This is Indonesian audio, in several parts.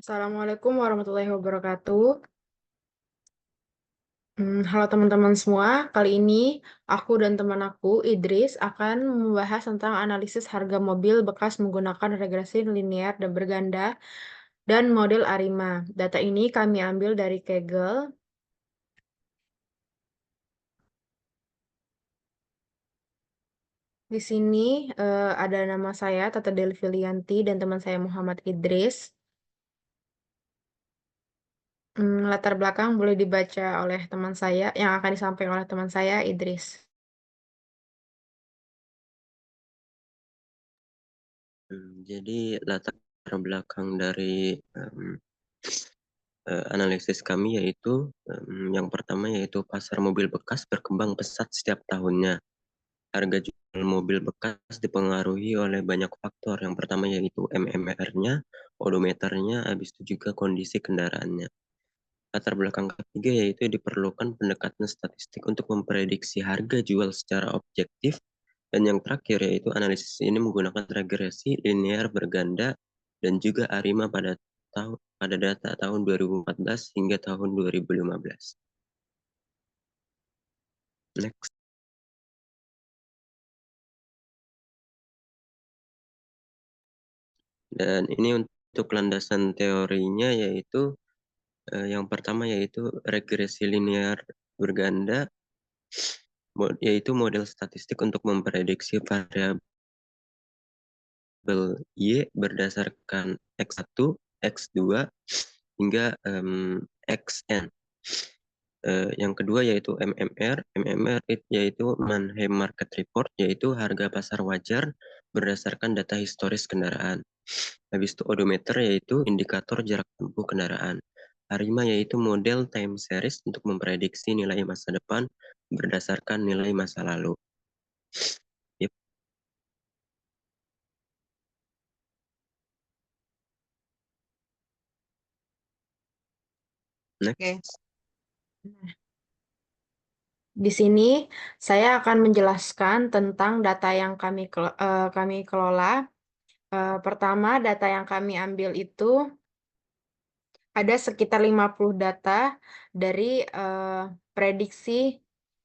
Assalamualaikum warahmatullahi wabarakatuh. Halo teman-teman semua, kali ini aku dan teman aku, Idris, akan membahas tentang analisis harga mobil bekas menggunakan regresi linear dan berganda dan model ARIMA. Data ini kami ambil dari Kaggle. Di sini ada nama saya, Tata Delvilianti, dan teman saya Muhammad Idris. Latar belakang boleh dibaca oleh teman saya, yang akan disampaikan oleh teman saya, Idris. Jadi latar belakang dari analisis kami yaitu yang pertama yaitu pasar mobil bekas berkembang pesat setiap tahunnya. Harga jual mobil bekas dipengaruhi oleh banyak faktor. Yang pertama yaitu MMR-nya, odometernya, habis itu juga kondisi kendaraannya. Latar belakang ketiga yaitu diperlukan pendekatan statistik untuk memprediksi harga jual secara objektif. Dan yang terakhir yaitu analisis ini menggunakan regresi linear berganda dan juga ARIMA pada data tahun 2014 hingga tahun 2015. Next. Dan ini untuk landasan teorinya yaitu yang pertama yaitu regresi linear berganda, yaitu model statistik untuk memprediksi variabel Y berdasarkan X1, X2, hingga Xn. Yang kedua yaitu MMR. MMR yaitu Mannheim Market Report, yaitu harga pasar wajar berdasarkan data historis kendaraan. Habis itu odometer yaitu indikator jarak tempuh kendaraan. ARIMA yaitu model time series untuk memprediksi nilai masa depan berdasarkan nilai masa lalu. Yep. Next. Oke. Di sini saya akan menjelaskan tentang data yang kami kelola. Pertama, data yang kami ambil itu ada sekitar 50 data dari prediksi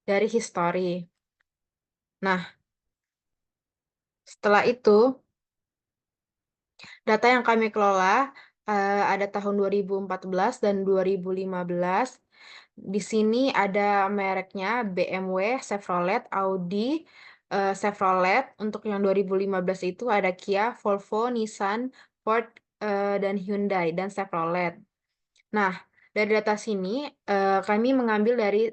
dari histori. Nah, setelah itu, data yang kami kelola ada tahun 2014 dan 2015. Di sini ada mereknya BMW, Chevrolet, Audi, Chevrolet. Untuk yang 2015 itu ada Kia, Volvo, Nissan, Ford, dan Hyundai, dan Chevrolet. Nah, dari data sini kami mengambil dari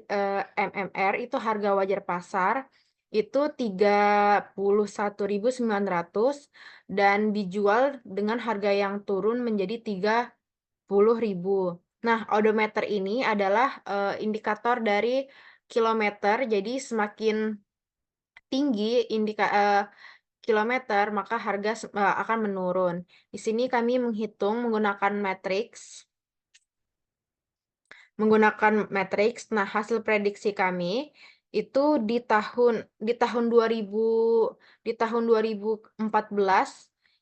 MMR, itu harga wajar pasar, itu 31.900 dan dijual dengan harga yang turun menjadi 30.000. Nah, odometer ini adalah indikator dari kilometer, jadi semakin tinggi kilometer, maka harga akan menurun. Di sini kami menghitung menggunakan matriks. Nah, hasil prediksi kami itu di tahun 2014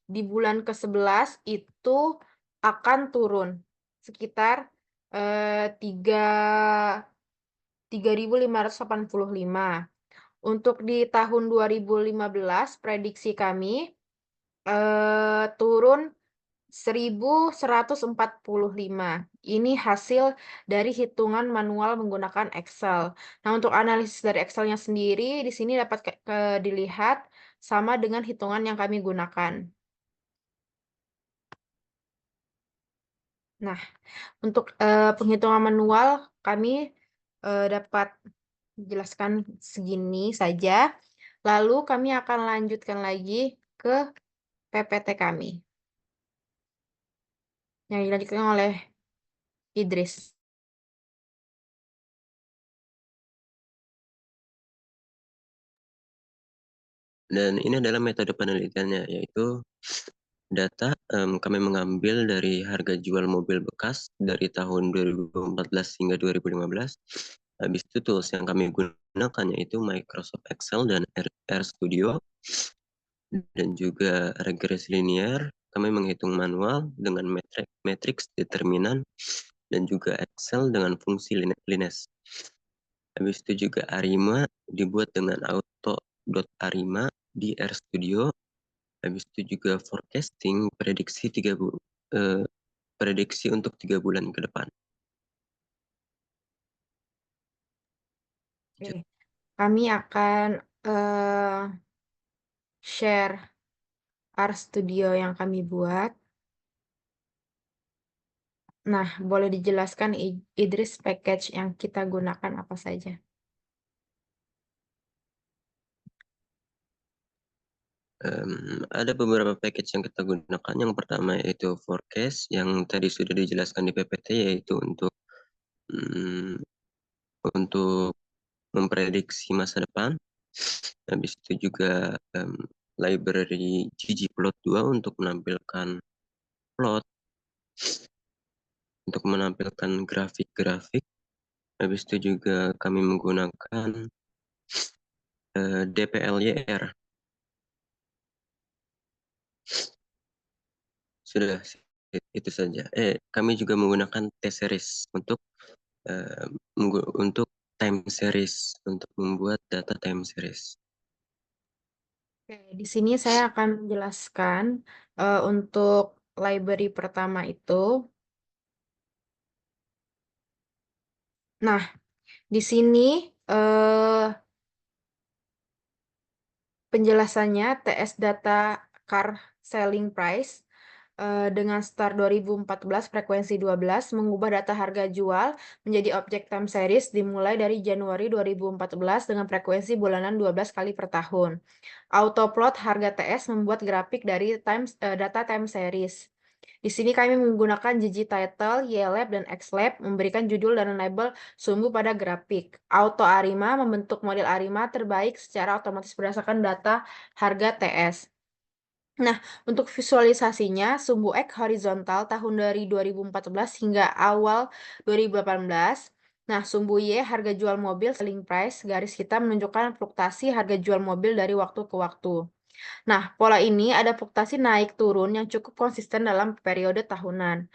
di bulan ke-11 itu akan turun sekitar 3.585. Untuk di tahun 2015 prediksi kami turun 1.145. Ini hasil dari hitungan manual menggunakan Excel. Nah, untuk analisis dari Excelnya sendiri, di sini dapat dilihat sama dengan hitungan yang kami gunakan. Nah, untuk penghitungan manual, kami dapat jelaskan segini saja. Lalu kami akan lanjutkan lagi ke PPT kami yang dilanjutkan oleh Idris. Dan ini adalah metode penelitiannya, yaitu data kami mengambil dari harga jual mobil bekas dari tahun 2014 hingga 2015. Habis itu tools yang kami gunakan yaitu Microsoft Excel dan RStudio, dan juga regresi linear. Kami menghitung manual dengan matrix determinan, dan juga Excel dengan fungsi lineage. Habis itu juga Arima dibuat dengan auto.arima di RStudio. Habis itu juga forecasting prediksi untuk 3 bulan ke depan. Oke. Kami akan share RStudio yang kami buat. Nah, boleh dijelaskan Idris package yang kita gunakan apa saja? Ada beberapa package yang kita gunakan. Yang pertama yaitu forecast, yang tadi sudah dijelaskan di PPT, yaitu untuk memprediksi masa depan. Habis itu juga library ggplot2 untuk menampilkan plot, untuk menampilkan grafik-grafik. Habis itu juga kami menggunakan dplyr. Sudah, itu saja. Kami juga menggunakan T-series eh, untuk time series, untuk membuat data time series. Oke, di sini saya akan menjelaskan untuk library pertama itu. Nah, di sini penjelasannya TS Data Car Selling Price dengan start 2014 frekuensi 12 mengubah data harga jual menjadi objek time series dimulai dari Januari 2014 dengan frekuensi bulanan 12 kali per tahun. Autoplot harga TS membuat grafik dari data time series. Di sini kami menggunakan Gigi Title, YLab, dan XLab memberikan judul dan label sumbu pada grafik. Auto Arima membentuk model Arima terbaik secara otomatis berdasarkan data harga TS. Nah, untuk visualisasinya, sumbu X horizontal tahun dari 2014 hingga awal 2018. Nah, sumbu Y harga jual mobil selling price, garis hitam menunjukkan fluktuasi harga jual mobil dari waktu ke waktu. Nah, pola ini ada fluktuasi naik turun yang cukup konsisten dalam periode tahunan.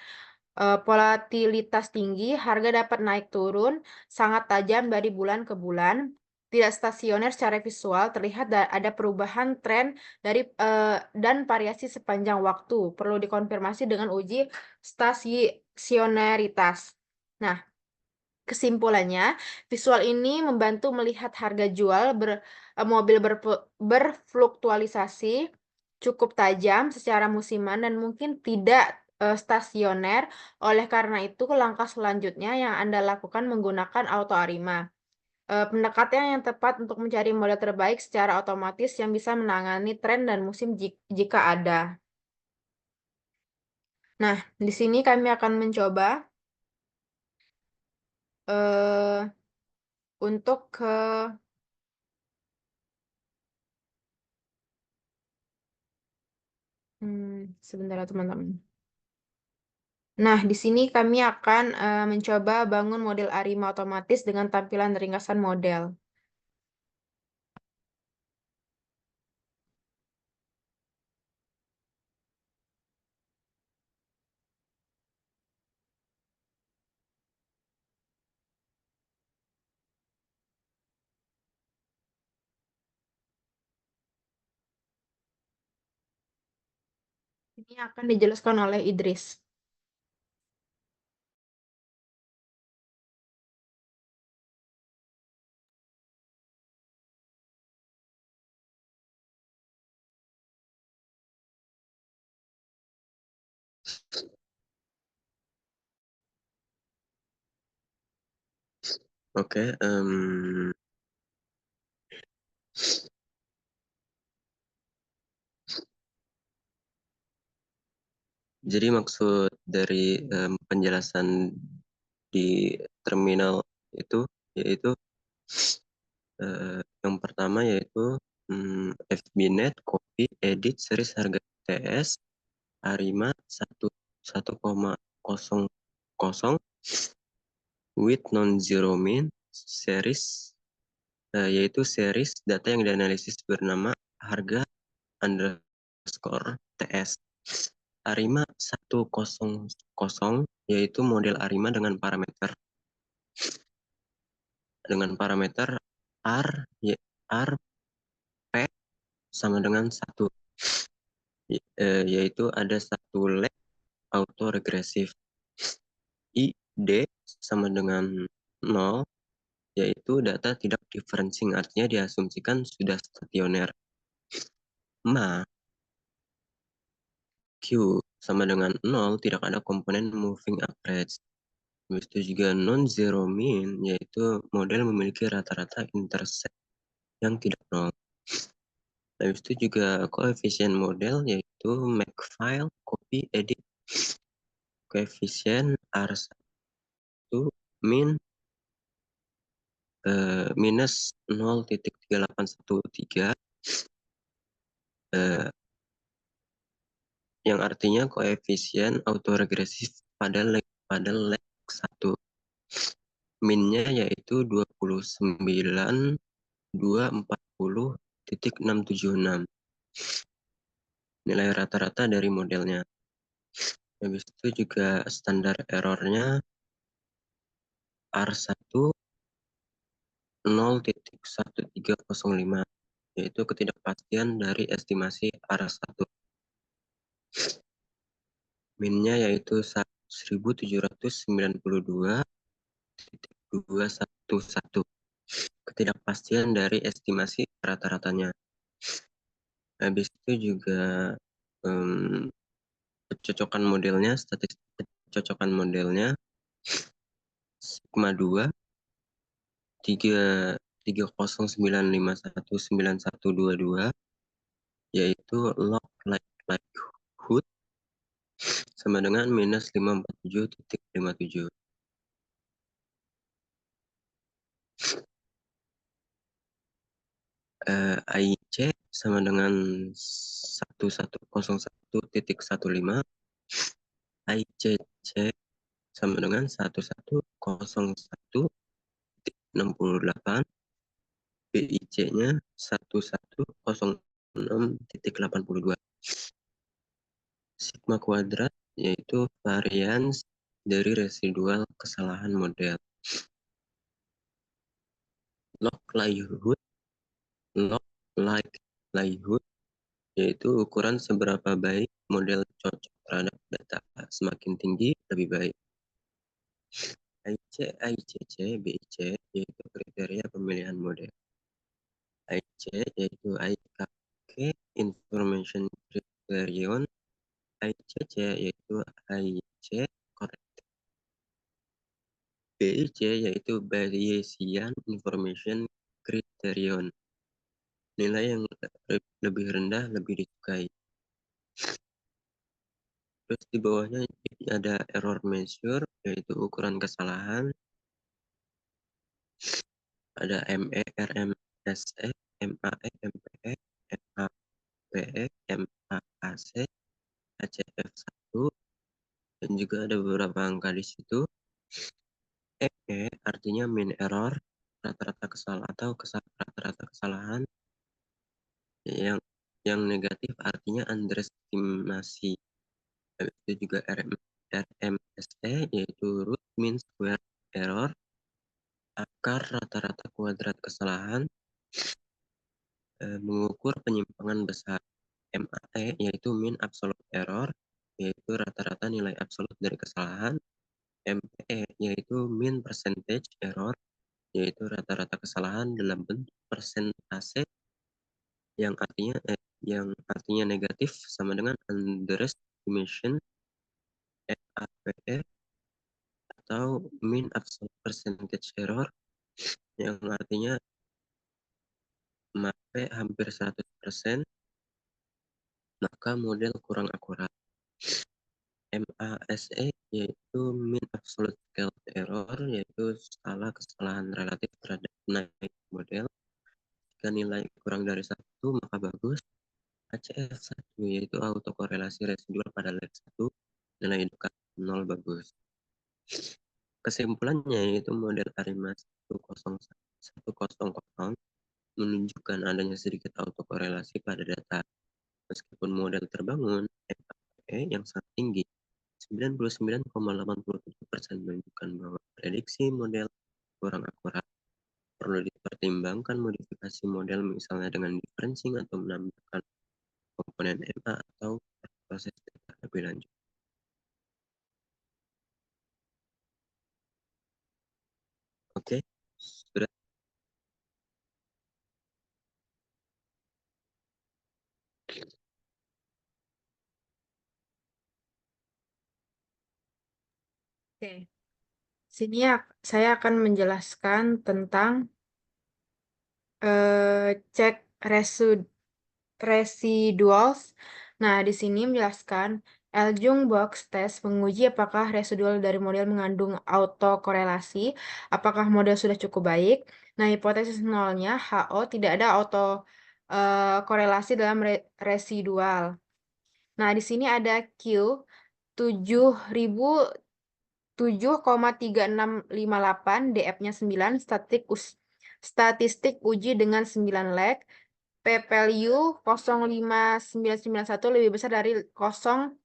Volatilitas tinggi, harga dapat naik turun sangat tajam dari bulan ke bulan. Tidak stasioner secara visual, terlihat ada perubahan tren dan variasi sepanjang waktu. Perlu dikonfirmasi dengan uji stasioneritas. Nah, kesimpulannya, visual ini membantu melihat harga jual mobil berfluktualisasi cukup tajam secara musiman dan mungkin tidak stasioner. Oleh karena itu, langkah selanjutnya yang Anda lakukan menggunakan Auto Arima. Pendekatan yang tepat untuk mencari model terbaik secara otomatis yang bisa menangani tren dan musim jika ada. Nah, di sini kami akan mencoba eh, untuk sebentar ya teman-teman. Nah, di sini kami akan mencoba bangun model Arima otomatis dengan tampilan ringkasan model. Ini akan dijelaskan oleh Idris. Oke, jadi maksud dari penjelasan di terminal itu yaitu yang pertama yaitu FBNet, copy, edit, series harga TS, Arima 1,000 with non-zero min, yaitu series data yang dianalisis bernama harga underscore TS. Arima 100 yaitu model Arima dengan parameter R, R, P sama dengan 1, yaitu ada satu leg autoregresif. I, D sama dengan 0, yaitu data tidak differencing, artinya diasumsikan sudah stasioner. Ma, Q sama dengan 0, tidak ada komponen moving average. Habis itu juga non-zero mean, yaitu model memiliki rata-rata intercept yang tidak nol. Habis itu juga koefisien model, yaitu Makefile, copy, edit. Koefisien R1 min minus 0,3813, yang artinya koefisien autoregresif pada leg 1. Minnya yaitu 29.240.676. Nilai rata-rata dari modelnya. Habis itu juga standar errornya R1 0,1305, yaitu ketidakpastian dari estimasi R1. Minnya yaitu 1792.211. Ketidakpastian dari estimasi rata-ratanya. Habis itu juga kecocokan modelnya, statistik kecocokan modelnya sigma 2 309519122, yaitu log likelihood sama dengan minus 547.57. IC sama dengan 1101.15, ICC sama dengan 1101.68, BIC-nya 1106.82. Sigma kuadrat yaitu varians dari residual kesalahan model. Log likelihood yaitu ukuran seberapa baik model cocok terhadap data. Semakin tinggi, lebih baik. IC, ICC, BIC yaitu kriteria pemilihan model. IC yaitu IKK Information Criterion. ICC yaitu IC Corrected. BIC yaitu Bayesian Information Criterion. Nilai yang lebih rendah lebih disukai. Terus di bawahnya ada error measure, yaitu ukuran kesalahan. Ada ME, RMSE, MAE, MPE, MAPE, MAAC, HCF1, dan juga ada beberapa angka di situ. ME artinya mean error, rata-rata kesalahan atau rata-rata kesalahan. Yang negatif artinya underestimasi. Itu juga RMSE yaitu root mean square error, akar rata-rata kuadrat kesalahan, mengukur penyimpangan besar. MAE yaitu mean absolute error, yaitu rata-rata nilai absolut dari kesalahan. MPE yaitu mean percentage error, yaitu rata-rata kesalahan dalam bentuk persentase, yang artinya negatif sama dengan underestimation. MAPE atau mean absolute percentage error, yang artinya MAPE hampir 100%, maka model kurang akurat. MASE yaitu mean absolute scale error, yaitu skala kesalahan relatif terhadap naik model. Jika nilai kurang dari 1 maka bagus. HCF1 yaitu autokorelasi residual pada leg 1, nilai dekat 0 bagus. Kesimpulannya yaitu model Arima 1010 menunjukkan adanya sedikit autokorelasi pada data. Meskipun model terbangun, MAE yang sangat tinggi, 99,87% menunjukkan bahwa prediksi model kurang akurat. Perlu dipertimbangkan modifikasi model misalnya dengan differencing atau menambahkan komponen MA atau proses data lebih lanjut. Oke, sudah. Oke, sini saya akan menjelaskan tentang cek residuals. Nah, di sini menjelaskan Eljung box test menguji apakah residual dari model mengandung autokorelasi, apakah model sudah cukup baik. Nah, hipotesis nolnya HO tidak ada korelasi dalam residual. Nah, di sini ada Q 7.3658, DF-nya 9, statistik uji dengan 9 leg, p-value 0,5991 lebih besar dari 0,05,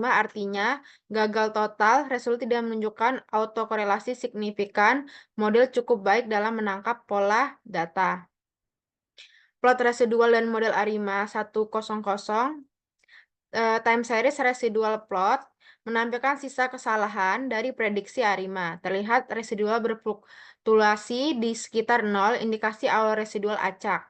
artinya gagal total, resolusi tidak menunjukkan autokorelasi signifikan, model cukup baik dalam menangkap pola data. Plot residual dan model Arima 100 time series residual plot menampilkan sisa kesalahan dari prediksi Arima. Terlihat residual berfluktuasi di sekitar 0, indikasi awal residual acak.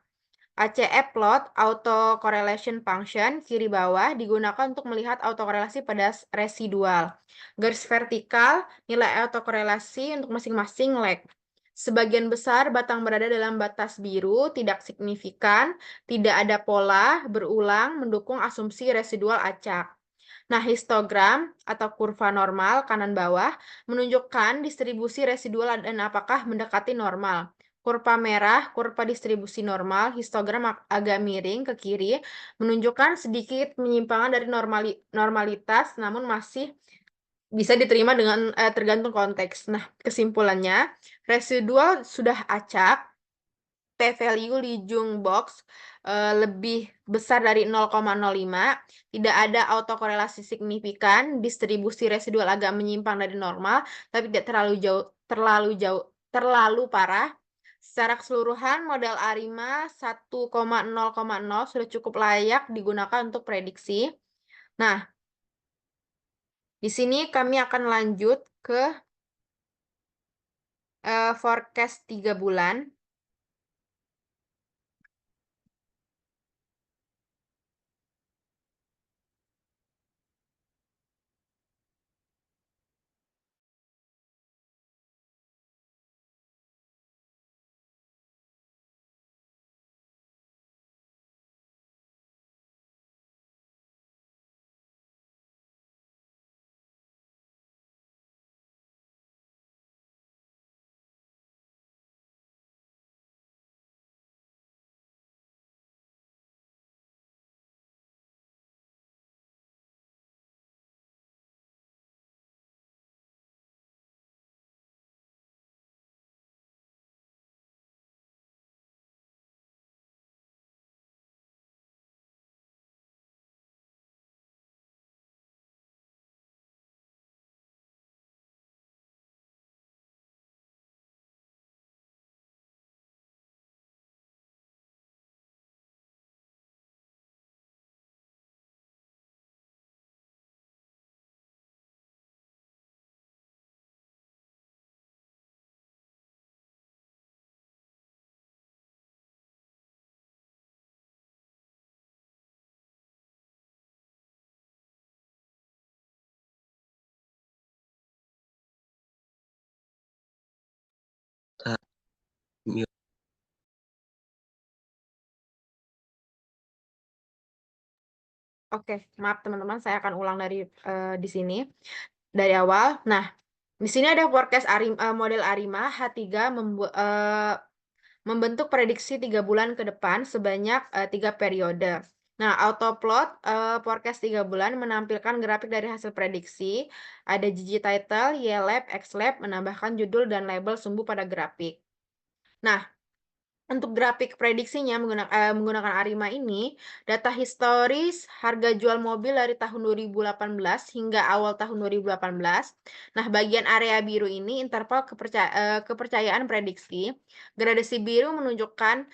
ACE plot, auto correlation function, kiri bawah, digunakan untuk melihat autokorelasi pada residual. Garis vertikal, nilai autokorelasi untuk masing-masing leg. Sebagian besar batang berada dalam batas biru, tidak signifikan, tidak ada pola, berulang, mendukung asumsi residual acak. Nah, histogram atau kurva normal kanan bawah menunjukkan distribusi residual dan apakah mendekati normal. Kurva merah, kurva distribusi normal, histogram agak miring ke kiri, menunjukkan sedikit penyimpangan dari normalitas, namun masih bisa diterima dengan tergantung konteks. Nah, kesimpulannya, residual sudah acak, p-value Lijung box lebih besar dari 0,05, tidak ada autokorelasi signifikan, distribusi residual agak menyimpang dari normal, tapi tidak terlalu parah. Secara keseluruhan, model Arima 1,0,0 sudah cukup layak digunakan untuk prediksi. Nah, di sini kami akan lanjut ke forecast 3 bulan. Oke, maaf teman-teman, saya akan ulang dari di sini dari awal. Nah, di sini ada forecast model Arima H3 membentuk prediksi 3 bulan ke depan sebanyak 3 periode. Nah, autoplot forecast 3 bulan menampilkan grafik dari hasil prediksi. Ada Gigi Title, YLab, XLab menambahkan judul dan label sumbu pada grafik. Nah, untuk grafik prediksinya menggunakan Arima ini, data historis harga jual mobil dari tahun 2018 hingga awal tahun 2018. Nah, bagian area biru ini interval kepercayaan prediksi. Gradasi biru menunjukkan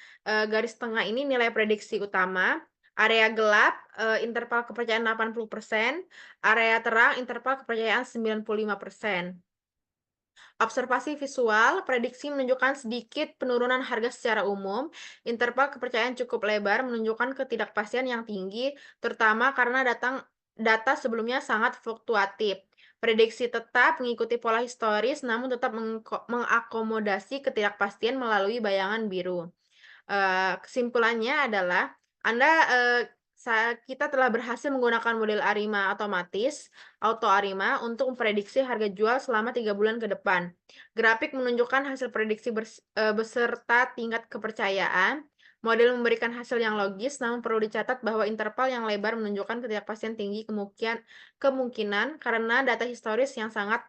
garis tengah ini nilai prediksi utama. Area gelap interval kepercayaan 80%, area terang interval kepercayaan 95%. Observasi visual, prediksi menunjukkan sedikit penurunan harga secara umum. Interval kepercayaan cukup lebar menunjukkan ketidakpastian yang tinggi, terutama karena data sebelumnya sangat fluktuatif. Prediksi tetap mengikuti pola historis, namun tetap mengakomodasi ketidakpastian melalui bayangan biru. Kesimpulannya adalah kita telah berhasil menggunakan model Arima otomatis, Auto Arima, untuk memprediksi harga jual selama 3 bulan ke depan. Grafik menunjukkan hasil prediksi beserta tingkat kepercayaan. Model memberikan hasil yang logis, namun perlu dicatat bahwa interval yang lebar menunjukkan ketidakpastian tinggi kemungkinan karena data historis yang sangat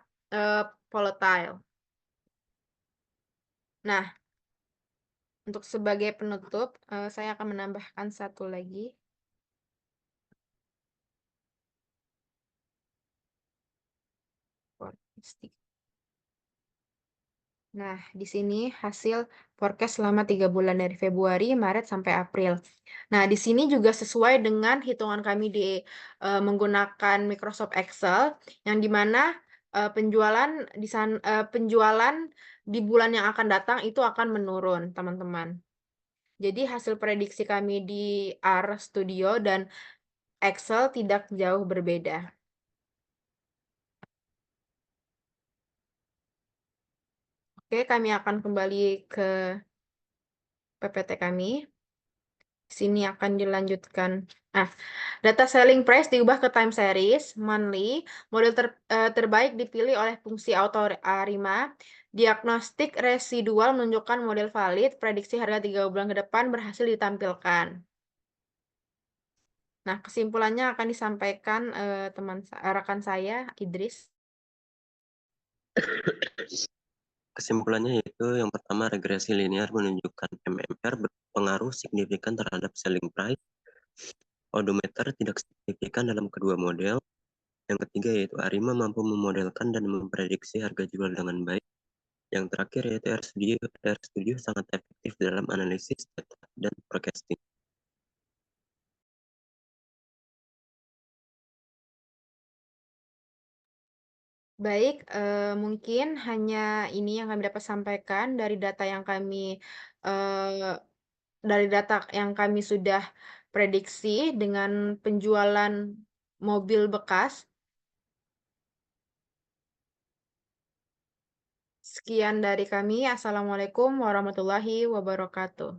volatile. Nah, untuk sebagai penutup, saya akan menambahkan satu lagi. Nah, di sini hasil forecast selama 3 bulan dari Februari, Maret, sampai April. Nah, di sini juga sesuai dengan hitungan kami menggunakan Microsoft Excel, yang dimana penjualan di bulan yang akan datang itu akan menurun, teman-teman. Jadi hasil prediksi kami di R Studio dan Excel tidak jauh berbeda. Oke, kami akan kembali ke PPT kami. Sini akan dilanjutkan. Nah, data selling price diubah ke time series, monthly. Model terbaik dipilih oleh fungsi auto Arima. Diagnostik residual menunjukkan model valid. Prediksi harga 3 bulan ke depan berhasil ditampilkan. Nah, kesimpulannya akan disampaikan rekan saya, Idris. Kesimpulannya yaitu yang pertama, regresi linear menunjukkan MMR berpengaruh signifikan terhadap selling price. Odometer tidak signifikan dalam kedua model. Yang ketiga yaitu Arima mampu memodelkan dan memprediksi harga jual dengan baik. Yang terakhir yaitu RStudio sangat efektif dalam analisis data dan forecasting. Baik, mungkin hanya ini yang kami dapat sampaikan dari data yang kami sudah prediksi dengan penjualan mobil bekas. Sekian dari kami. Assalamualaikum warahmatullahi wabarakatuh.